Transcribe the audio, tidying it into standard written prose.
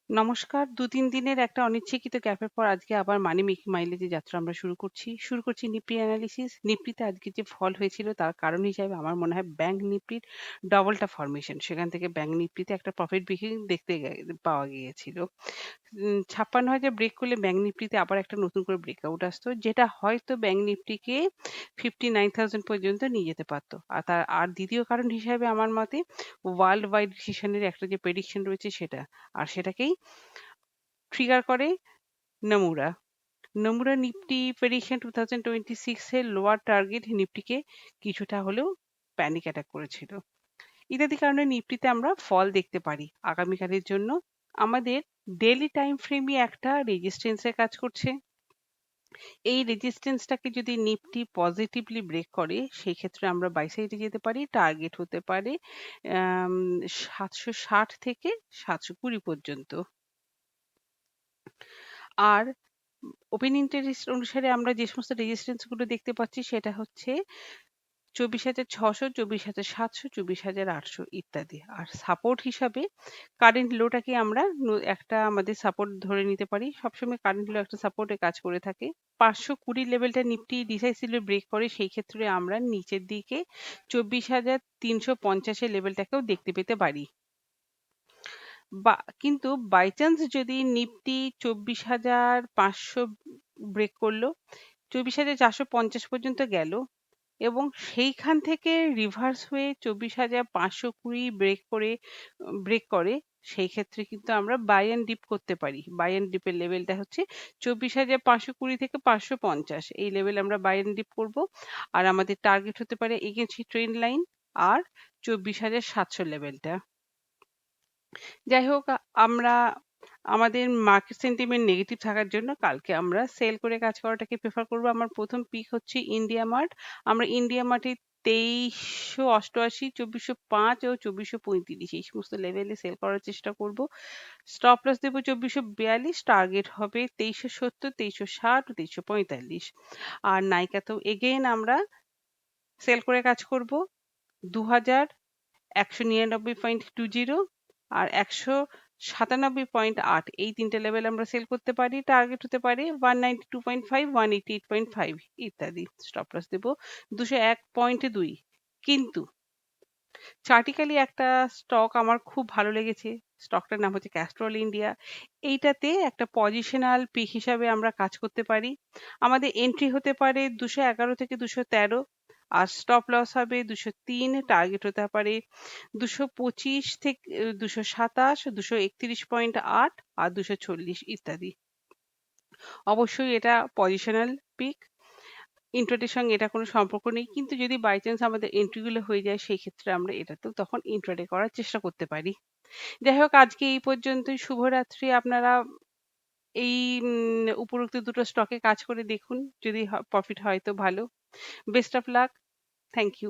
নমস্কার। ২-৩ দিনের একটা অনিচ্ছাকৃত গ্যাপের পর আজকে আবার মানি মেকিং মাইলেজের যাত্রা আমরা শুরু করছি। শুরু করছি নিফটি অ্যানালিসিস। নিফটিতে আজকে যে ফল হয়েছিল তার কারণ হিসাবে আমার মনে হয় ব্যাংক নিফটির ডবল টপ ফরমেশন। সেখান থেকে ব্যাংক নিফটিতে একটা প্রফিট বুকিং দেখতে পাওয়া গিয়েছিল। ৫৬,০০০ ব্রেক করলে ব্যাংক নিফটিতে আবার একটা নতুন করে ব্রেকআউট আসতো। যেটা হয়তো ব্যাংক নিফটিকে 59,০০০ পর্যন্ত নিয়ে যেতে পারত। আর দ্বিতীয় কারণ হিসাবে আমার মতে ওয়ার্ল্ড ওয়াইড রিসেশনের একটা যে প্রেডিকশন রয়েছে সেটা। আর সেটাকেই ট্রিগার করে নমুরা। নমুরা নিফটি প্রেডিকশন 2026 এর লোয়ার টার্গেট নিফটিকে কিছুটা হলেও প্যানিক অ্যাটাক করেছিল। ইত্যাদি কারণে নিফটিতে আমরা ফল দেখতে পারি আগামীকালের জন্য। আমাদের ডেইলি টাইম ফ্রেমই একটা রেজিস্ট্যান্সের কাজ করছে। এই রেজিস্ট্যান্সটাকে যদি নিফটি পজিটিভলি ব্রেক করে সেই ক্ষেত্রে আমরা বাই সাইডে যেতে পারি। টার্গেট হতে পারে 760 থেকে 720 পর্যন্ত। আর ওপেন ইন্টারেস্ট অনুসারে আমরা যে সমস্ত রেজিস্ট্যান্স গুলো দেখতে পাচ্ছি সেটা হচ্ছে 24,600, 24,700, 24,800 ইত্যাদি। আর সাপোর্ট হিসাবে কারেন্ট লোটাকে আমরা একটা আমাদের সাপোর্ট ধরে নিতে পারি। সবসময় কারেন্ট লো একটা সাপোর্টে কাজ করে থাকে। 520 লেভেলটা নিফটি ডিসাইসিভলি ব্রেক করে সেই ক্ষেত্রে আমরা নিচের দিকে 24,350 এর লেভেলটাকেও দেখতে পেতে পারি। কিন্তু বাই চান্স যদি নিফটি 24,500 ব্রেক করলো, 24,450 পর্যন্ত গেল এবং সেইখান থেকে রিভার্স হয়ে 24,520 ব্রেক করে সেই ক্ষেত্রে কিন্তু আমরা বাই এন্ড ডিপ করতে পারি। বাই এন্ড ডিপের লেভেলটা হচ্ছে 24,520 থেকে 550 এই লেভেল আমরা বাই এন্ড ডিপ করব। আর আমাদের টার্গেট হতে পারে এগেইনস্ট ট্রেন্ড লাইন আর 24,700 লেভেলটা। যাই হোক আমরা আমাদের মার্কেট সেন্টিমেন্ট নেগেটিভ থাকার জন্য কালকে আমরা সেল করে কাজ করাটাকে প্রেফার করব। আমার প্রথম পিক হচ্ছে ইন্ডিয়া মার্ট। আমরা ইন্ডিয়া মার্টে 2388, 2405 ও 2435 এই সমস্ত লেভেলে সেল করার চেষ্টা করব। স্টপ লস দেবো 2442, টার্গেট হবে 2370, 2360 ও 2345। আর নাইকাতেও এগেইন আমরা সেল করে কাজ করব 2199.20 আর 197.8 এই তিনটে লেভেল আমরা সেল করতে পারি। টার্গেট হতে পারে 192.5, 188.5 ইত্যাদি। স্টপ লস দেবো 201.2। কিন্তু চার্টিক্যালি একটা স্টক আমার খুব ভালো লেগেছে। স্টকটার নাম হচ্ছে ক্যাস্ট্রল ইন্ডিয়া। এইটাতে একটা পজিশনাল পিক হিসাবে আমরা কাজ করতে পারি। আমাদের এন্ট্রি হতে পারে 211 থেকে 213 আর স্টপ লস হবে 203, টার্গেট হতে পারে 225 থেকে 227, 231.8 আর 240 ইত্যাদি। অবশ্যই এটা পজিশনাল পিক। ইন্ট্রাডের সঙ্গে এটা কোনো সম্পর্ক নেই। কিন্তু যদি বাই চান্স আমাদের এন্ট্রি গুলো হয়ে যায় সেই ক্ষেত্রে আমরা এটাতেও তখন ইন্ট্রাডে করার চেষ্টা করতে পারি। যাই হোক আজকে এই পর্যন্তই। শুভরাত্রি। আপনারা এই উপরোক্ত দুটো স্টকে কাজ করে দেখুন। যদি প্রফিট হয় তো ভালো। Best of luck. Thank you.